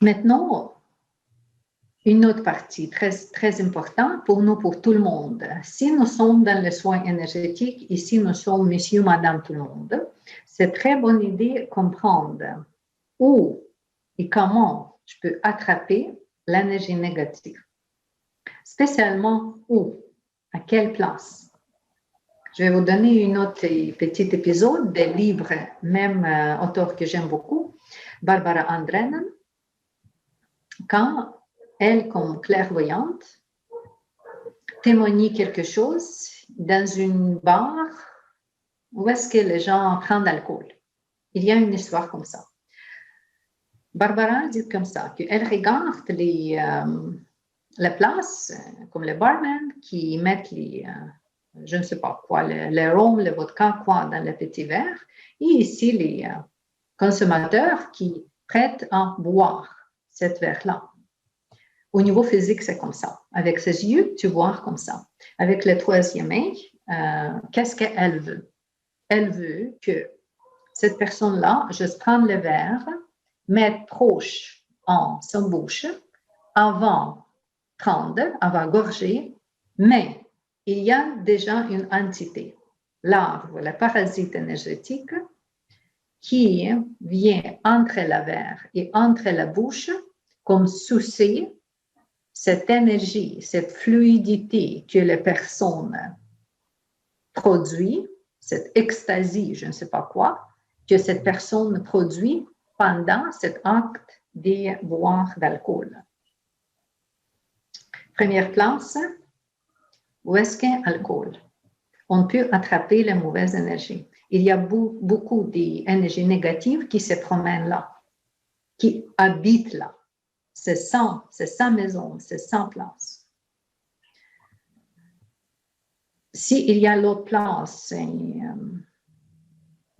Maintenant, une autre partie très, très importante pour nous, pour tout le monde. Si nous sommes dans les soins énergétiques, ici nous sommes monsieur, madame, tout le monde, c'est très bonne idée de comprendre où et comment je peux attraper l'énergie négative. Spécialement où, à quelle place. Je vais vous donner une autre petit épisode des livres, même auteur que j'aime beaucoup, Barbara Andreenen. Quand elle, comme clairvoyante, témoignait quelque chose dans une bar où est-ce que les gens prennent l'alcool. Il y a une histoire comme ça. Barbara dit comme ça, qu'elle regarde les places, comme les barmen, qui mettent les, je ne sais pas quoi, les rhum, le vodka, quoi, dans les petits verres, et ici les consommateurs qui prêtent à boire cette verre-là. Au niveau physique, c'est comme ça. Avec ses yeux, tu vois comme ça. Avec le troisième œil, qu'est-ce qu'elle veut? Elle veut que cette personne-là, juste prendre le verre, mettre proche en sa bouche, avant prendre, avant gorger, mais il y a déjà une entité, l'arbre, le parasite énergétique, qui vient entre la verre et entre la bouche, comme soucier cette énergie, cette fluidité que la personne produit, cette extasie, je ne sais pas quoi, que cette personne produit pendant cet acte de boire d'alcool. Première place, où est-ce qu'il y a l'alcool? On peut attraper les mauvaises énergies. Il y a beaucoup d'énergies négatives qui se promènent là, qui habitent là. C'est sa maison, c'est sa place. S'il y a l'autre place,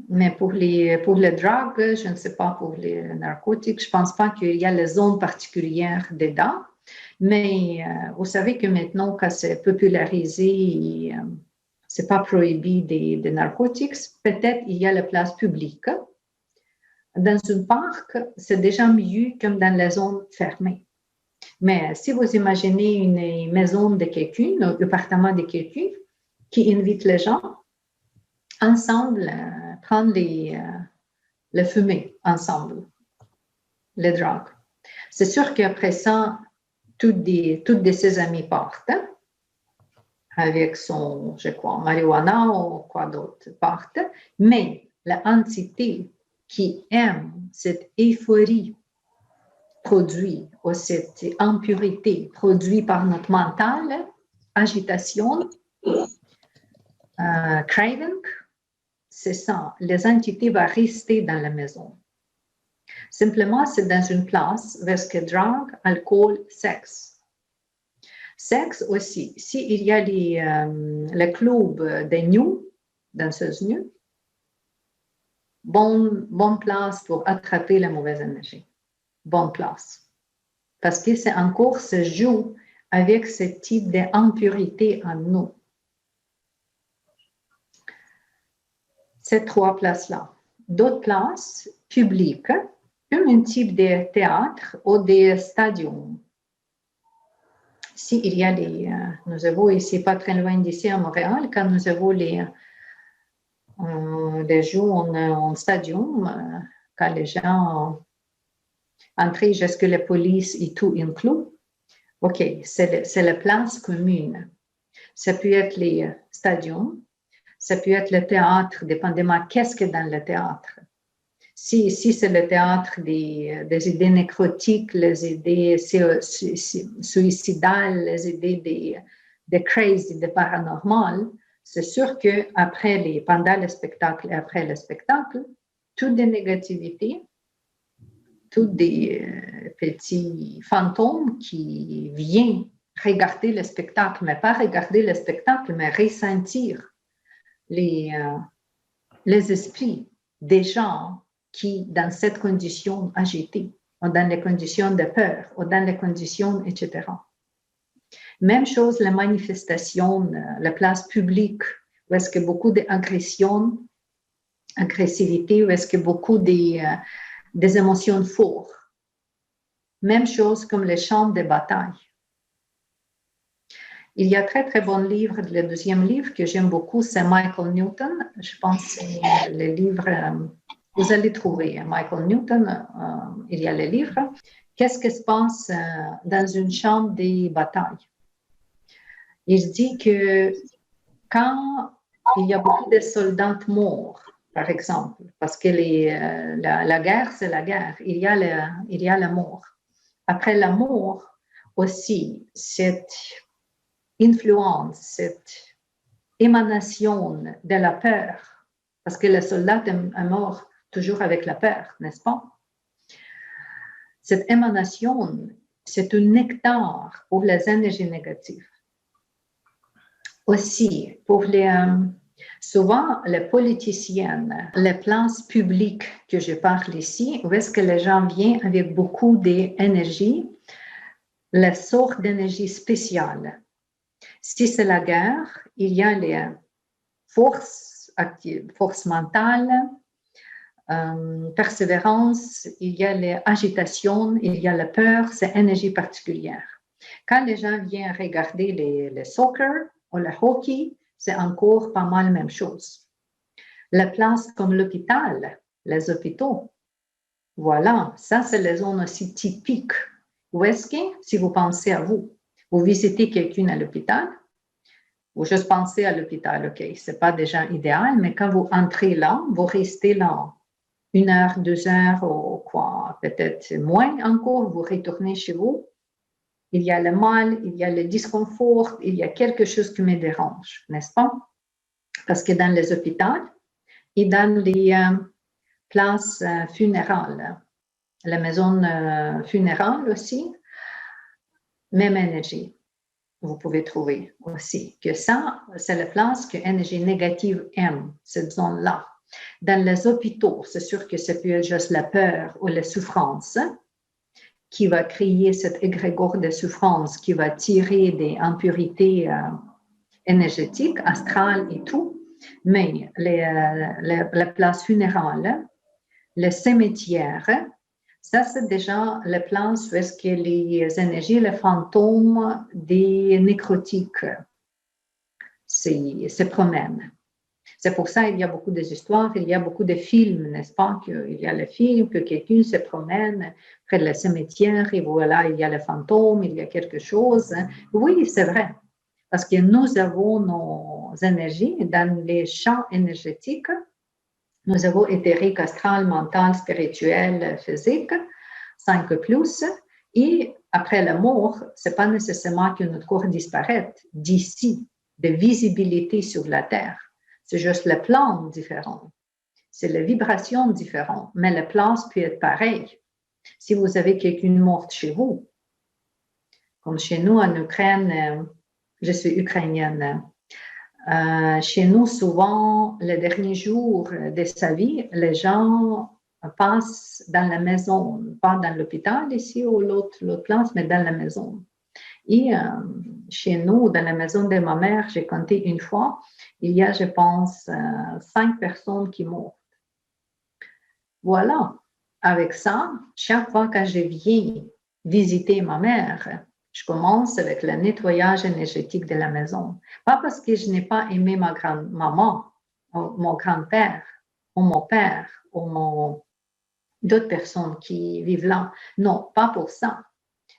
mais pour les drogues, je ne sais pas, pour les narcotiques, je ne pense pas qu'il y a les zones particulières dedans. Mais vous savez que maintenant, quand c'est popularisé, ce n'est pas prohibé des narcotiques, peut-être il y a la place publique. Dans un parc, c'est déjà mieux que dans les zones fermées. Mais si vous imaginez une maison de quelqu'un, un appartement de quelqu'un, qui invite les gens ensemble prendre les fumées ensemble, les drogues. C'est sûr qu'après ça, toutes de ses amis partent avec son, je crois, marijuana ou quoi d'autre partent, mais l'entité qui aime cette euphorie produite ou cette impurité produite par notre mental, agitation, craving, c'est ça, les entités vont rester dans la maison. Simplement, c'est dans une place parce que drogue, alcool, sexe. Sexe aussi, s'il y a les clubs des nus, danseuses nues, bonne place pour attraper la mauvaise énergie. Bonne place. Parce que c'est encore se joue avec ce type d'impurité en nous. Ces trois places-là. D'autres places publiques, comme un type de théâtre ou des stadiums. S'il y a nous avons ici, pas très loin d'ici à Montréal, quand nous avons les jeux en stadium, quand les gens entrent jusqu'à la police et tout inclus, OK, c'est la place commune. Ça peut être les stadiums, ça peut être le théâtre, dépendamment qu'est-ce qu'il y a dans le théâtre. Si c'est le théâtre des idées nécrotiques, les idées suicidales, les idées de crazy, de paranormal, c'est sûr qu'après pendant le spectacle et après le spectacle, toutes des négativités, toutes des petits fantômes qui viennent regarder le spectacle, mais pas regarder le spectacle, mais ressentir les esprits des gens qui, dans cette condition agitée, ou dans les conditions de peur, ou dans les conditions, etc. Même chose, la manifestation, la place publique, où est-ce que beaucoup d'agression, agressivité, où est-ce que beaucoup des émotions fortes. Même chose comme les champs de bataille. Il y a très, très bon livre, le deuxième livre que j'aime beaucoup, c'est Michael Newton. Je pense que c'est le livre, vous allez trouver, Michael Newton, il y a le livre. Qu'est-ce qui se passe dans une chambre de bataille? Il dit que quand il y a beaucoup de soldats morts, par exemple, parce que la guerre, c'est la guerre, il y a la mort. Après la mort, aussi, cette influence, cette émanation de la peur, parce que le soldat est mort toujours avec la peur, n'est-ce pas? Cette émanation, c'est un nectar pour les énergies négatives. Aussi, pour souvent les politiciennes, les places publiques que je parle ici, où est-ce que les gens viennent avec beaucoup d'énergie, la sorte d'énergie spéciale. Si c'est la guerre, il y a les forces actives, force mentale, persévérance, il y a l'agitation, il y a la peur, c'est énergie particulière. Quand les gens viennent regarder les soccer ou le hockey, c'est encore pas mal la même chose. La place comme l'hôpital, les hôpitaux, voilà, ça c'est les zones aussi typiques. Où est-ce que, si vous pensez à vous visitez quelqu'un à l'hôpital, ou juste pensez à l'hôpital, ok, c'est pas déjà idéal, mais quand vous entrez là, vous restez là 1 heure, 2 heures, ou quoi, peut-être moins encore, vous retournez chez vous. Il y a le mal, il y a le disconfort, il y a quelque chose qui me dérange, n'est-ce pas? Parce que dans les hôpitaux et dans les places funérales, la maison funérale aussi, même énergie. Vous pouvez trouver aussi que ça, c'est la place que l'énergie négative aime, cette zone-là. Dans les hôpitaux, c'est sûr que ça peut être juste la peur ou la souffrance qui va créer cette égrégore de souffrance, qui va tirer des impurités énergétiques, astrales et tout. Mais la place funérale, le cimetière, ça c'est déjà la place où est-ce que les énergies, les fantômes des nécrotiques se promènent. C'est pour ça qu'il y a beaucoup d'histoires, il y a beaucoup de films, n'est-ce pas? Il y a le film que quelqu'un se promène près de la cimetière et voilà, il y a le fantôme, il y a quelque chose. Oui, c'est vrai, parce que nous avons nos énergies dans les champs énergétiques. Nous avons éthérique, astral, mental, spirituel, physique, 5 plus. Et après la mort, ce n'est pas nécessairement que notre corps disparaisse d'ici, de visibilité sur la Terre. C'est juste le plan différent. C'est la vibration différente, mais la place peut être pareille. Si vous avez quelqu'un morte chez vous, comme chez nous en Ukraine, je suis ukrainienne, chez nous, souvent, les derniers jours de sa vie, les gens passent dans la maison, pas dans l'hôpital ici ou l'autre place, mais dans la maison. Et chez nous, dans la maison de ma mère, j'ai compté une fois, il y a, je pense, 5 personnes qui meurent. Voilà. Avec ça, chaque fois que je viens visiter ma mère, je commence avec le nettoyage énergétique de la maison. Pas parce que je n'ai pas aimé ma grand-maman, mon grand-père, ou mon père, ou d'autres personnes qui vivent là. Non, pas pour ça.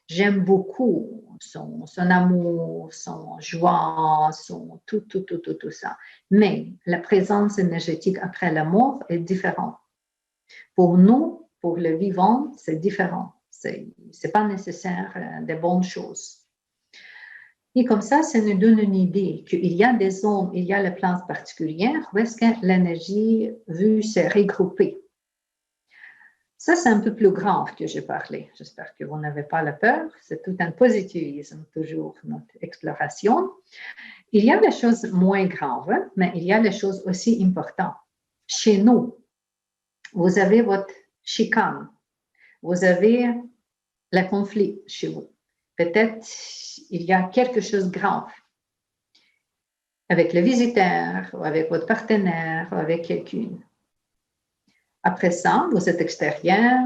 J'aime beaucoup son amour, son joie, son tout ça. Mais la présence énergétique après la mort est différente. Pour nous, pour le vivant, c'est différent. C'est pas nécessaire de bonnes choses. Et comme ça nous donne une idée qu'il y a des zones, il y a les plantes particulières où est-ce que l'énergie veut se regrouper. Ça, c'est un peu plus grave que j'ai parlé. J'espère que vous n'avez pas la peur. C'est tout un positivisme, toujours notre exploration. Il y a des choses moins graves, mais il y a des choses aussi importantes. Chez nous, vous avez votre chicane, vous avez le conflit chez vous. Peut-être il y a quelque chose de grave avec le visiteur, ou avec votre partenaire, ou avec quelqu'un. Après ça, vous êtes extérieur,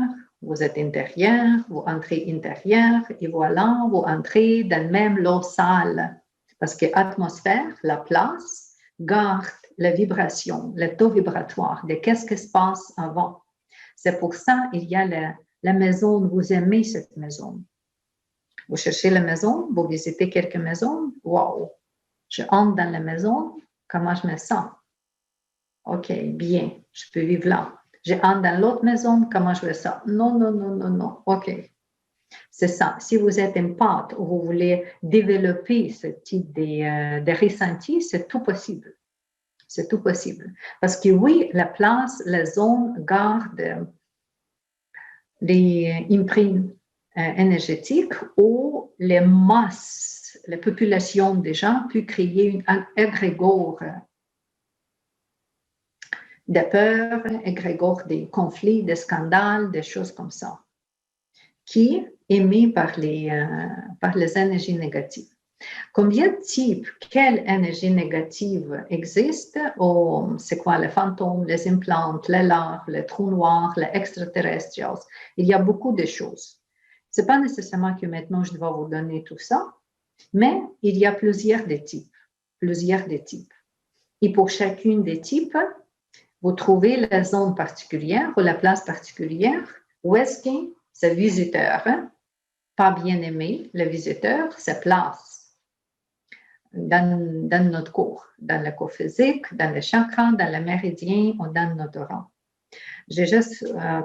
Vous êtes intérieur, vous entrez intérieur, et voilà, vous entrez dans même l'eau sale. Parce que l'atmosphère, la place, garde la vibration, le taux vibratoire de qu'est-ce qui se passe avant. C'est pour ça qu'il y a la maison, vous aimez cette maison. Vous cherchez la maison, vous visitez quelques maisons, wow, je entre dans la maison, comment je me sens? OK, bien, je peux vivre là. Je entre dans l'autre maison, comment je me sens? Non, non, non, non, non, OK. C'est ça. Si vous êtes un pâte ou vous voulez développer ce type de ressenti, c'est tout possible. C'est tout possible. Parce que oui, la place, la zone garde les imprimes énergétiques ou les masses, la population des gens peut créer un égrégore de peur, égrégore des conflits, des scandales, des choses comme ça, qui est émis par les énergies négatives. Combien de types, quelle énergie négative existe? Oh, c'est quoi les fantômes, les implants, les larves, les trous noirs, les extraterrestres? Il y a beaucoup de choses. Ce n'est pas nécessairement que maintenant je dois vous donner tout ça, mais il y a plusieurs des types. Et pour chacune des types, vous trouvez la zone particulière ou la place particulière où est-ce que ce visiteur, pas bien aimé, le visiteur, se place dans notre corps, dans le corps physique, dans le chakra, dans le méridien ou dans notre rang.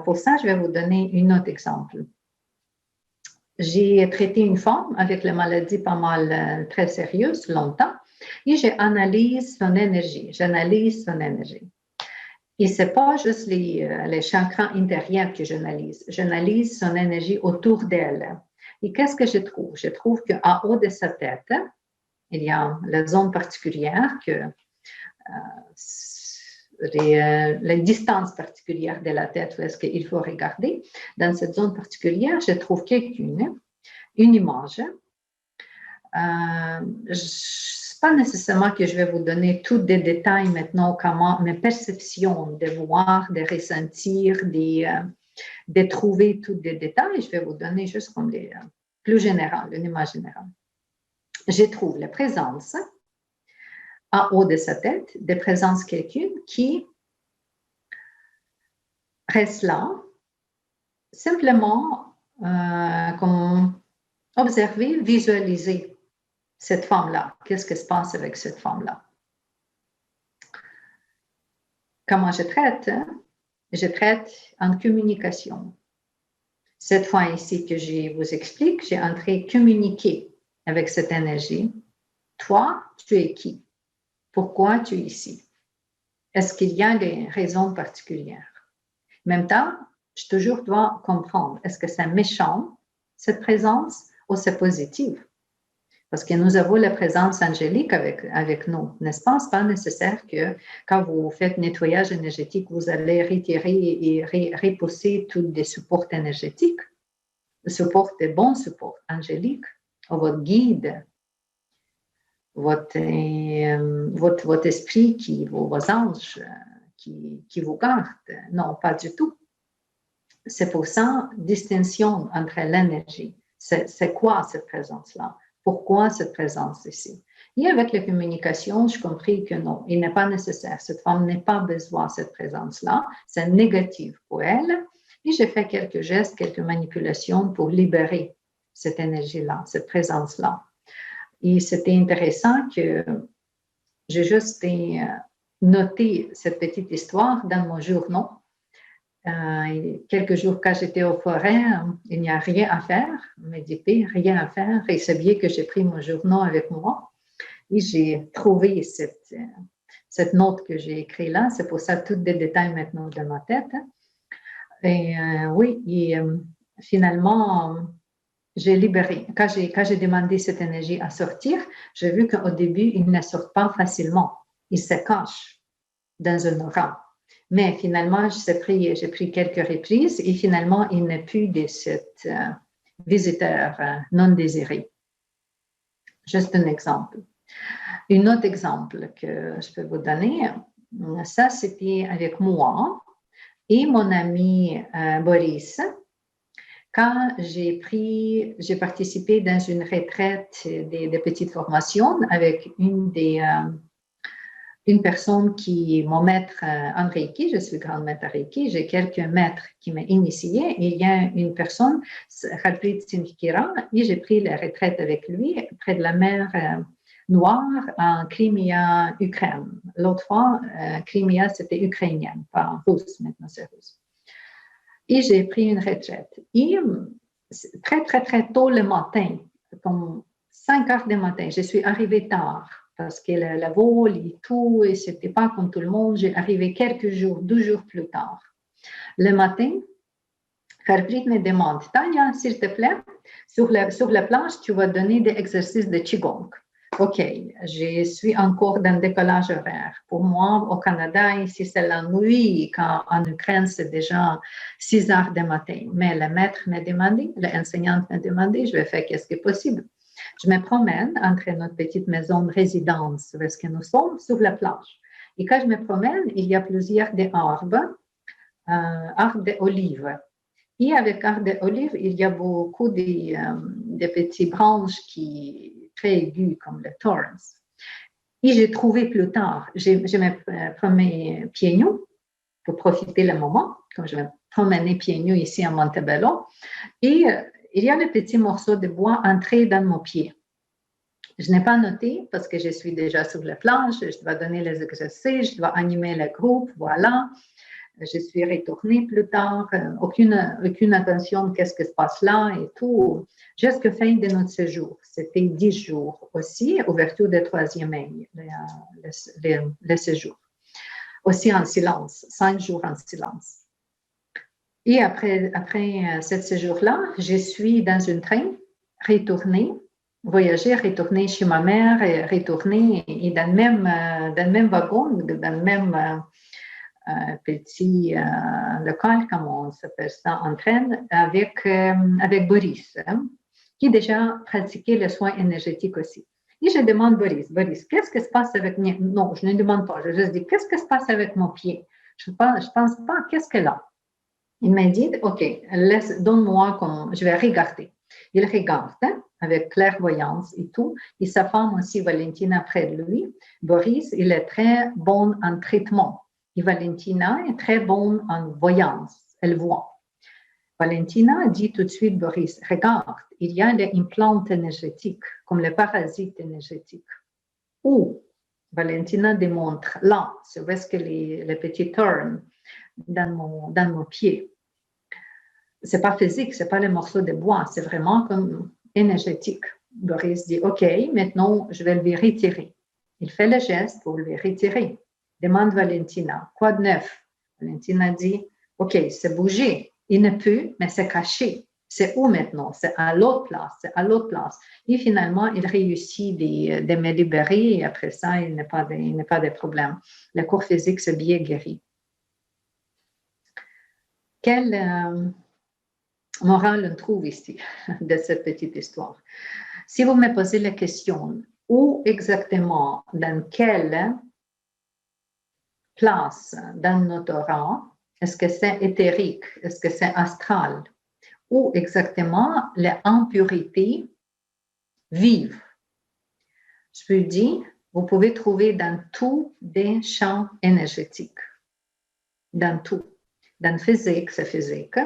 Pour ça, je vais vous donner un autre exemple. J'ai traité une femme avec la maladie pas mal très sérieuse, longtemps, et j'analyse son énergie. Et ce n'est pas juste les chakras intérieurs que j'analyse son énergie autour d'elle. Et qu'est-ce que je trouve? Je trouve qu'en haut de sa tête, il y a la zone particulière la distance particulière de la tête où est-ce qu'il faut regarder. Dans cette zone particulière, je trouve une image. C'est pas nécessairement que je vais vous donner tous les détails maintenant, comment mes perceptions de voir, de ressentir, de trouver tous les détails. Je vais vous donner juste comme les plus générales, une image générale. Je trouve la présence en haut de sa tête, de présence quelqu'un qui reste là, simplement comme observer, visualiser cette femme-là. Qu'est-ce qui se passe avec cette femme-là? Comment je traite? Je traite en communication. Cette fois ici que je vous explique, j'ai entré communiquer avec cette énergie. Toi, tu es qui? Pourquoi tu es ici? Est-ce qu'il y a des raisons particulières? En même temps, je toujours dois comprendre, est-ce que c'est méchant, cette présence, ou c'est positif? Parce que nous avons la présence angélique avec nous, n'est-ce pas? Ce n'est pas nécessaire que quand vous faites nettoyage énergétique, vous allez retirer et repousser tous des supports énergétiques, des bons supports angéliques, ou votre guide, votre esprit, vos anges qui vous gardent. Non, pas du tout. C'est pour ça, distinction entre l'énergie. C'est quoi cette présence-là? Pourquoi cette présence ici? Et avec la communication, j'ai compris que non, il n'est pas nécessaire. Cette femme n'a pas besoin de cette présence-là. C'est négatif pour elle. Et j'ai fait quelques gestes, quelques manipulations pour libérer cette énergie-là, cette présence-là. Et c'était intéressant que j'ai juste noté cette petite histoire dans mon journal. Quelques jours quand j'étais au forêt, il n'y a rien à faire, méditer, rien à faire. Et c'est bien que j'ai pris mon journal avec moi et j'ai trouvé cette note que j'ai écrite là. C'est pour ça tous les détails maintenant dans ma tête. Et oui, et finalement, j'ai libéré. Quand j'ai demandé cette énergie à sortir, j'ai vu qu'au début, il ne sort pas facilement. Il se cache dans un rang. Mais finalement, j'ai pris quelques reprises et finalement, il n'est plus de cet visiteur non désiré. Juste un exemple. Un autre exemple que je peux vous donner, ça c'était avec moi et mon ami Boris. Quand j'ai participé dans une retraite de petites formations avec une personne qui est mon maître en Reiki, je suis grande maître Reiki, j'ai quelques maîtres qui m'ont initié. Il y a une personne, Harpreet Singh Kira, et j'ai pris la retraite avec lui près de la mer Noire en Crimea, Ukraine. L'autre fois, Crimea, c'était ukrainienne, pas russe, maintenant c'est russe. Et j'ai pris une retraite. Et très, très, très tôt le matin, comme 5 heures du matin, je suis arrivée tard parce que le vol et tout, et c'était pas comme tout le monde. J'ai arrivé quelques jours, 2 jours plus tard. Le matin, Harpreet me demande, Tania, s'il te plaît, sur la plage, tu vas donner des exercices de Qigong. OK, je suis encore dans le décollage horaire. Pour moi, au Canada, ici, c'est la nuit, quand en Ukraine, c'est déjà 6 heures du matin. Mais le maître m'a demandé, l'enseignante m'a demandé, je vais faire qu'est-ce qui est possible. Je me promène entre notre petite maison de résidence, parce que nous sommes sur la plage. Et quand je me promène, il y a plusieurs arbres d'olive. Et avec arbres d'olive, il y a beaucoup de petites branches qui très aiguës, comme le thorns. Et j'ai trouvé plus tard, je me promets pieds nus pour profiter le moment, comme je me promenais pieds nus ici à Montebello, et il y a le petit morceau de bois entré dans mon pied. Je n'ai pas noté parce que je suis déjà sur la planche, je dois donner les exercices, je dois animer le groupe, voilà. Je suis retournée plus tard, aucune attention, qu'est-ce qui se passe là et tout, jusqu'à la fin de notre séjour. C'était 10 jours aussi, ouverture de 3e œil, le séjour. Aussi en silence, 5 jours en silence. Et après ce séjour-là, je suis dans un train, voyager, retourner chez ma mère, et retourner et dans le même wagon, dans le même petit local, comme on s'appelle ça, en train, avec Boris, qui déjà pratiquait le soin énergétique aussi. Et je demande Boris, qu'est-ce qui se passe avec moi? Non, je ne demande pas, je juste dis, qu'est-ce qui se passe avec mon pied? Je pense pas, qu'est-ce qu'elle a? Il m'a dit, OK, donne-moi, je vais regarder. Il regarde avec clairvoyance et tout, et sa femme aussi, Valentina, près de lui. Boris, il est très bon en traitement. Et Valentina est très bonne en voyance, elle voit. Valentina dit tout de suite, Boris, regarde, il y a des implants énergétiques, comme les parasites énergétiques. Ou Valentina démontre, là, c'est où est-ce que les petits turns dans mon pied. C'est pas physique, c'est pas les morceaux de bois, c'est vraiment comme énergétique. Boris dit, OK, maintenant, je vais le retirer. Il fait le geste pour le retirer. Demande Valentina, quoi de neuf? Valentina dit, OK, c'est bougé. Il ne peut, mais c'est caché. C'est où maintenant? C'est à l'autre place, c'est à l'autre place. Et finalement, il réussit de me libérer et après ça, il n'y a pas de problème. Le corps physique, c'est bien guéri. Quelle morale on trouve ici de cette petite histoire? Si vous me posez la question, où exactement, dans quelle place dans notre aura, est-ce que c'est éthérique, est-ce que c'est astral, où exactement les impurités vivent? Je peux dire, vous pouvez trouver dans tous des champs énergétiques, dans tout. Dans physique, c'est physique.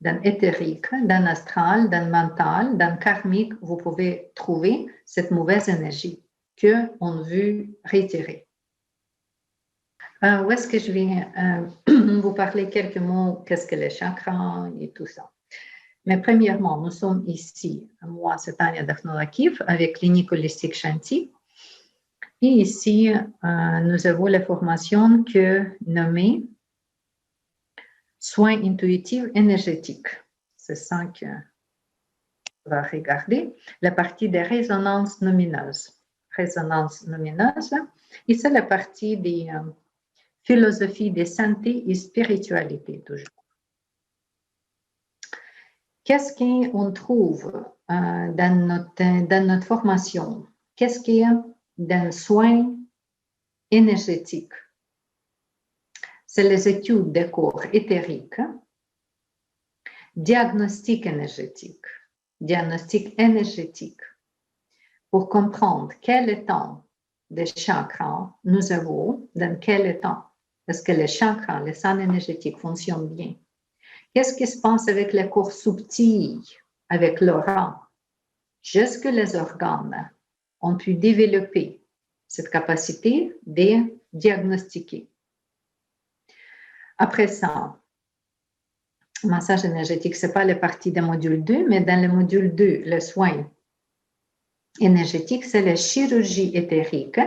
Dans éthérique, dans astral, dans mental, dans karmique, vous pouvez trouver cette mauvaise énergie qu'on veut retirer. Où est-ce que je vais vous parler quelques mots, qu'est-ce que les chakras et tout ça. Mais premièrement, nous sommes ici, moi, c'est Tania Dakhnolakiv, avec Clinique Holistique Shanti. Et ici, nous avons la formation nommée Soins intuitifs énergétiques. C'est ça qu'on va regarder. La partie des résonances lumineuses. Résonances lumineuses. Et c'est la partie des philosophies de santé et spiritualité, toujours. Qu'est-ce qu'on trouve dans notre formation? Qu'est-ce qu'il y a dans le soin énergétique? C'est les études des corps éthériques Diagnostic énergétique. Diagnostic énergétique. Pour comprendre quel état des chakras nous avons, dans quel état. Est-ce que les chakras, les centres énergétiques fonctionnent bien? Qu'est-ce qui se passe avec les corps subtils, avec l'aura? Jusque les organes ont pu développer cette capacité de diagnostiquer. Après ça, massage énergétique, ce n'est pas la partie du module 2, mais dans le module 2, le soin énergétique, c'est la chirurgie éthérique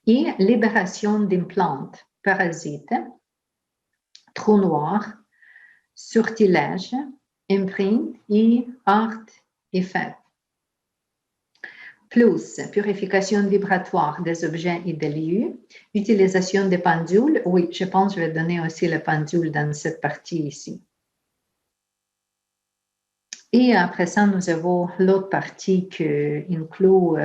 et libération d'implants, parasites, trous noirs, sortilèges, imprint et artefacts. Plus purification vibratoire des objets et des lieux, utilisation des pendules. Oui, je pense que je vais donner aussi le pendule dans cette partie ici. Et après ça, nous avons l'autre partie qui inclut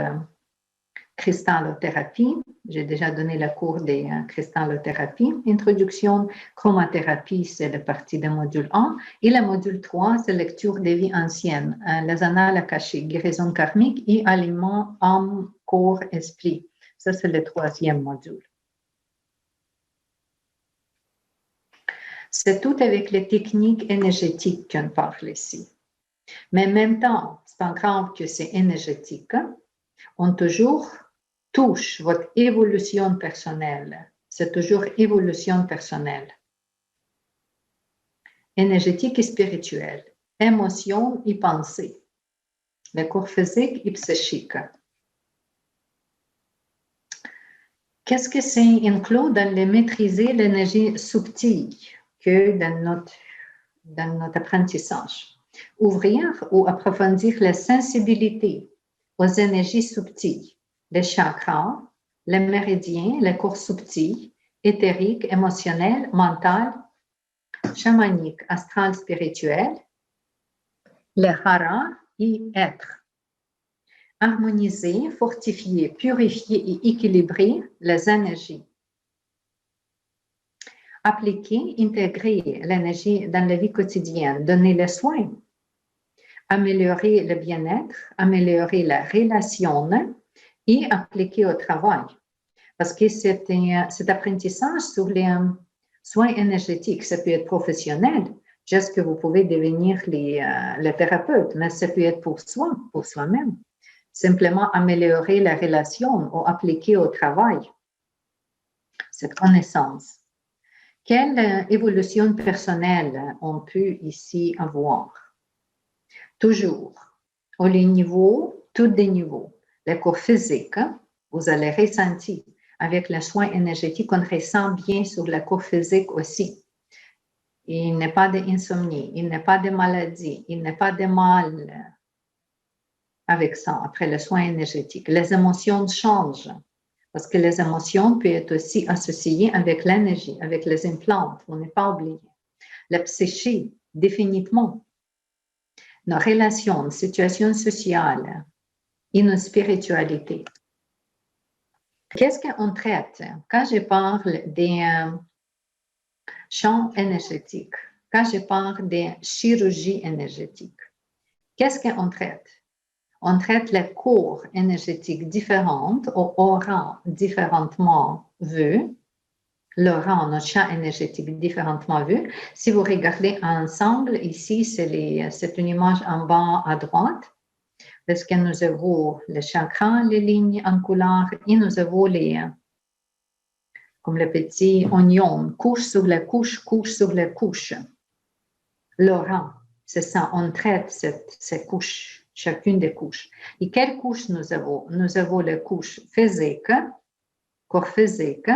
cristallothérapie. J'ai déjà donné le cours des cristallothérapie. Introduction, chromathérapie, c'est la partie du module 1. Et le module 3, c'est lecture des vies anciennes, les annales akashiques, guérison karmique et aliments, âme, corps, esprit. Ça, c'est le 3e module. C'est tout avec les techniques énergétiques qu'on parle ici. Mais en même temps, c'est pas grave que c'est énergétique. On toujours touche votre évolution personnelle. C'est toujours évolution personnelle. Énergétique et spirituelle. Émotion et pensée. Le corps physique et psychique. Qu'est-ce que c'est inclus dans le maîtriser l'énergie subtile que dans notre apprentissage? Ouvrir ou approfondir la sensibilité aux énergies subtiles, les chakras, les méridiens, les corps subtils, éthériques, émotionnels, mentaux, chamaniques, astral, spirituels, les haras et êtres. Harmoniser, fortifier, purifier et équilibrer les énergies. Appliquer, intégrer l'énergie dans la vie quotidienne, donner les soins, améliorer le bien-être, améliorer la relation et appliquer au travail. Parce que cet apprentissage sur les soins énergétiques, ça peut être professionnel, juste que vous pouvez devenir le thérapeute, mais ça peut être pour soi, pour soi-même. Simplement améliorer la relation ou appliquer au travail cette connaissance. Quelle évolution personnelle on peut ici avoir? Toujours, au niveau, tous les niveaux. Le corps physique, vous allez ressentir. Avec le soin énergétique, on ressent bien sur le corps physique aussi. Il n'y a pas d'insomnie, il n'y a pas de maladie, il n'y a pas de mal avec ça, après le soin énergétique. Les émotions changent, parce que les émotions peuvent être aussi associées avec l'énergie, avec les implants, on n'est pas oublié. La psyché, définitivement. Nos relations, nos situations sociales et nos spiritualités. Qu'est-ce qu'on traite? Quand je parle des champs énergétiques, quand je parle des chirurgies énergétiques, qu'est-ce qu'on traite? On traite les corps énergétiques différents, ou auras différemment vus, l'aura, notre champ énergétique différemment vu. Si vous regardez ensemble, ici, c'est une image en bas à droite, parce que nous avons les chakras, les lignes en couleur, et nous avons comme les petits oignons, couche sur la couche, couche sur la couche. L'aura, c'est ça, on traite ces couches, chacune des couches. Et quelles couches nous avons? Nous avons les couches physiques, corps physique,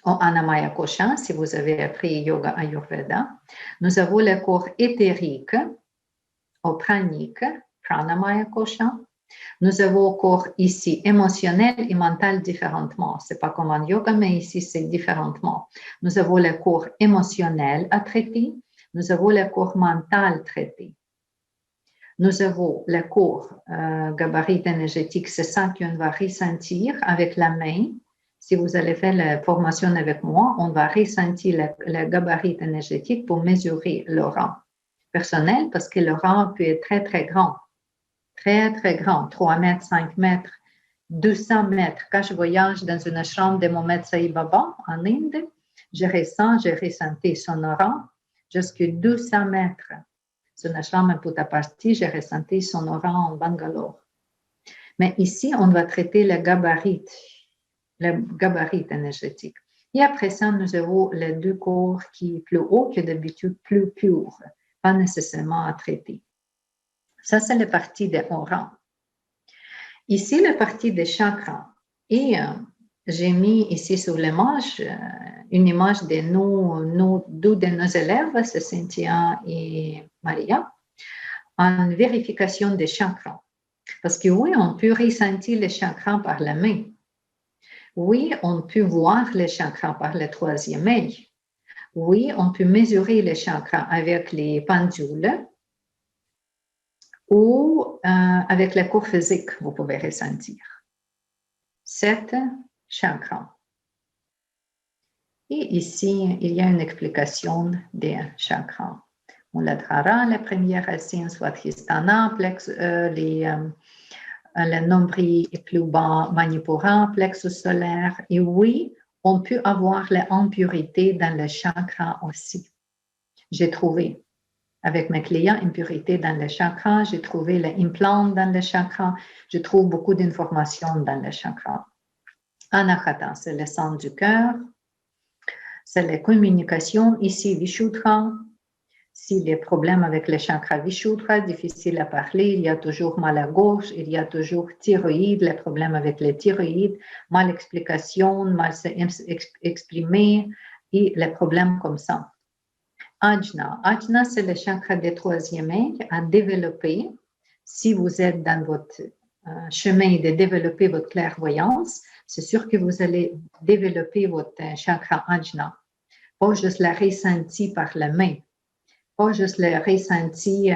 en Anamaya Kosha, si vous avez appris Yoga Ayurveda. Nous avons le corps éthérique, au pranique, Pranamaya Kosha. Nous avons le corps ici émotionnel et mental différemment. Ce n'est pas comme en yoga, mais ici c'est différemment. Nous avons le corps émotionnel à traiter. Nous avons le corps mental traité. Nous avons le corps gabarit énergétique, c'est ça qu'on va ressentir avec la main. Si vous allez faire la formation avec moi, on va ressentir le gabarit énergétique pour mesurer l'aura. personnel parce que l'aura peut être très, très grand. Très, très grand. 3 mètres, 5 mètres, 200 mètres. Quand je voyage dans une chambre de mon maître Sai Baba en Inde, j'ai ressenti son aura jusqu'à 200 mètres. C'est une chambre à Puttaparthi, j'ai ressenti son aura en Bangalore. Mais ici, on va traiter le gabarit énergétique. Et après ça, nous avons les deux corps qui sont plus hauts que d'habitude, plus purs, pas nécessairement à traiter. Ça, c'est la partie des auras. Ici, la partie des chakras. Et j'ai mis ici sur l'image une image de deux de nos élèves, c'est Cynthia et Maria, en vérification des chakras. Parce que oui, on peut ressentir les chakras par la main. Oui, on peut voir les chakras par le troisième œil. Oui, on peut mesurer les chakras avec les pendules ou avec le corps physique, vous pouvez ressentir. 7 chakras. Et ici, il y a une explication des chakras. Muladhara, la première racine, Swadhisthana, le nombril est plus bas, Manipura, plexus solaire. Et oui, on peut avoir l'impurité dans le chakra aussi. J'ai trouvé avec mes clients impurité dans le chakra, j'ai trouvé l'implant dans le chakra, je trouve beaucoup d'informations dans le chakra. Anahata, c'est le centre du cœur, c'est la communication. Ici, Vishuddha. Si les problèmes avec le chakra Vishuddha, difficile à parler, il y a toujours mal à gauche, il y a toujours thyroïde, les problèmes avec les thyroïdes, mal explication, mal exprimer et les problèmes comme ça. Ajna. Ajna, c'est le chakra du troisième œil à développer. Si vous êtes dans votre chemin de développer votre clairvoyance, c'est sûr que vous allez développer votre chakra Ajna. Pas juste la ressentir par la main, pas juste le ressenti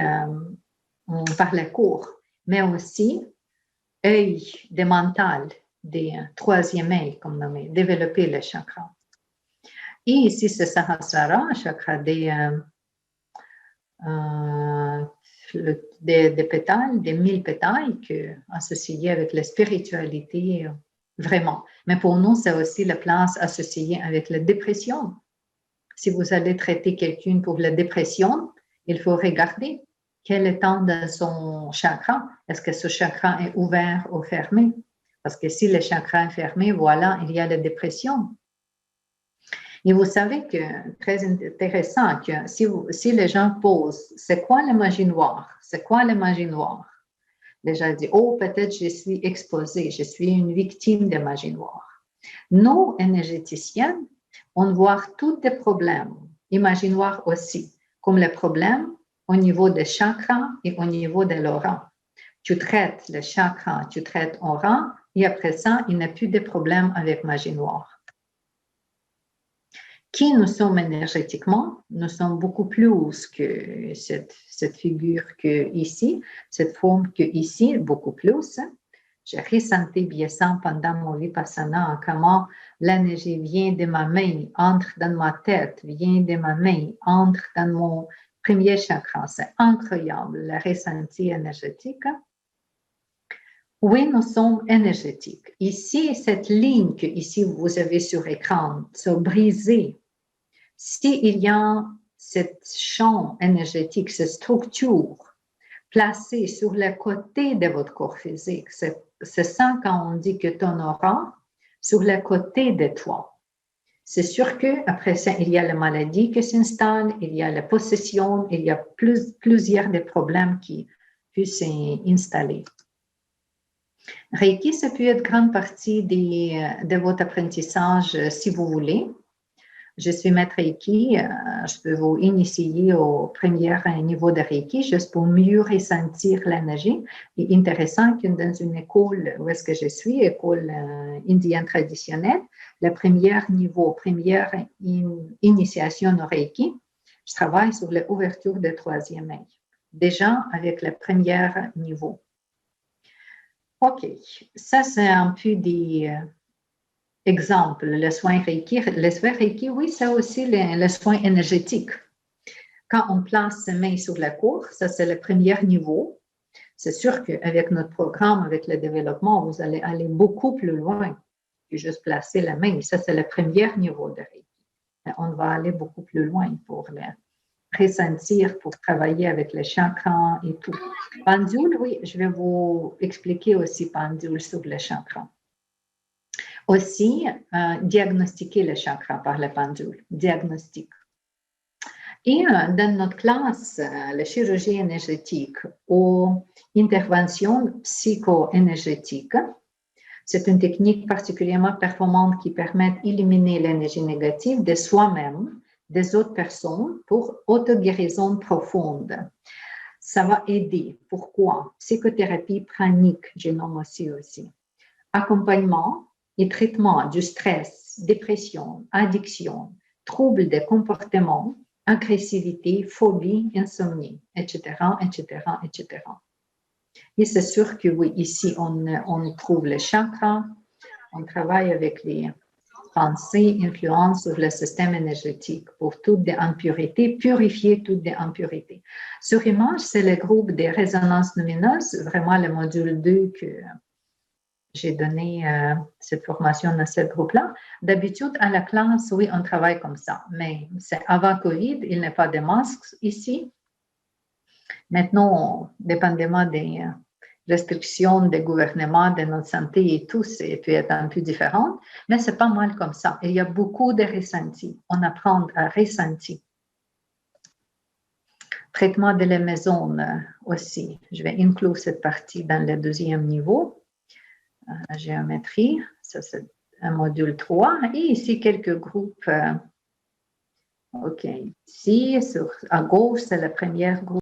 par le corps, mais aussi œil de mental, des troisième œil, comme nommé, développer le chakra. Et ici, c'est Sahasrara, chakra des pétales, des 1000 pétales associés avec la spiritualité, vraiment. Mais pour nous, c'est aussi la place associée avec la dépression. Si vous allez traiter quelqu'un pour la dépression, il faut regarder quel est temps de son chakra. Est-ce que ce chakra est ouvert ou fermé? Parce que si le chakra est fermé, voilà, il y a la dépression. Et vous savez que, très intéressant, que si les gens posent, c'est quoi la magie noire? C'est quoi la magie noire? Les gens disent, oh, peut-être je suis exposée, je suis une victime de magie noire. Nous, énergéticiens, on voit tous les problèmes, imaginoires aussi, comme les problèmes au niveau des chakras et au niveau de l'aura. Tu traites le chakra, tu traites l'aura, et après ça, il n'y a plus de problème avec magie noire. Qui nous sommes énergétiquement, nous sommes beaucoup plus que cette figure que ici, cette forme que ici, beaucoup plus. J'ai ressenti bien ça pendant mon vipassana, comment l'énergie vient de ma main, entre dans ma tête, vient de ma main, entre dans mon premier chakra. C'est incroyable, le ressenti énergétique. Oui, nous sommes énergétiques. Ici, cette ligne que ici vous avez sur l'écran, c'est brisée. S'il y a cette champ énergétique, cette structure placée sur le côté de votre corps physique, c'est ça quand on dit que ton aura sur le côté de toi. C'est sûr qu'après ça, il y a la maladie qui s'installe, il y a la possession, il y a plusieurs des problèmes qui peuvent s'installer. Reiki, ça peut être grande partie de votre apprentissage si vous voulez. Je suis maître Reiki, je peux vous initier au premier niveau de Reiki juste pour mieux ressentir l'énergie. Et intéressant que dans une école où est-ce que je suis, école indienne traditionnelle, le premier niveau, première initiation au Reiki, je travaille sur l'ouverture du troisième œil, déjà avec le premier niveau. OK, ça c'est un peu des exemples. Le soin Reiki, oui, c'est aussi le soin énergétique. Quand on place ses mains sur la cour, ça c'est le premier niveau. C'est sûr qu'avec notre programme, avec le développement, vous allez aller beaucoup plus loin que juste placer la main. Ça, c'est le premier niveau de Reiki. On va aller beaucoup plus loin pour le ressentir, pour travailler avec les chakras et tout. Pendule, oui, je vais vous expliquer aussi pendule sur les chakras. Aussi, diagnostiquer les chakras par le pendule, diagnostic. Et dans notre classe, la chirurgie énergétique ou intervention psycho-énergétique, c'est une technique particulièrement performante qui permet d'éliminer l'énergie négative de soi-même, des autres personnes pour auto-guérison profonde. Ça va aider. Pourquoi? Psychothérapie pranique, je nomme aussi. Accompagnement et traitement du stress, dépression, addiction, troubles de comportement, agressivité, phobie, insomnie, etc., etc., etc. Et c'est sûr que oui, ici, on trouve les chakras, on travaille avec les pensées, influences sur le système énergétique pour toutes des impurités, purifier toutes des impurités. Sur Image, c'est le groupe des résonances lumineuses, vraiment le module 2 que j'ai donné cette formation dans ce groupe-là. D'habitude, à la classe, oui, on travaille comme ça, mais c'est avant COVID, il n'y a pas de masques ici. Maintenant, dépendamment des restrictions des gouvernements, de notre santé et tout, c'est peut être un peu différent, mais c'est pas mal comme ça. Il y a beaucoup de ressentis. On apprend à ressentir. Traitement de la maison aussi. Je vais inclure cette partie dans le deuxième niveau. La géométrie, ça c'est un module 3. Et ici, quelques groupes. OK. Ici, à gauche, c'est le premier groupe.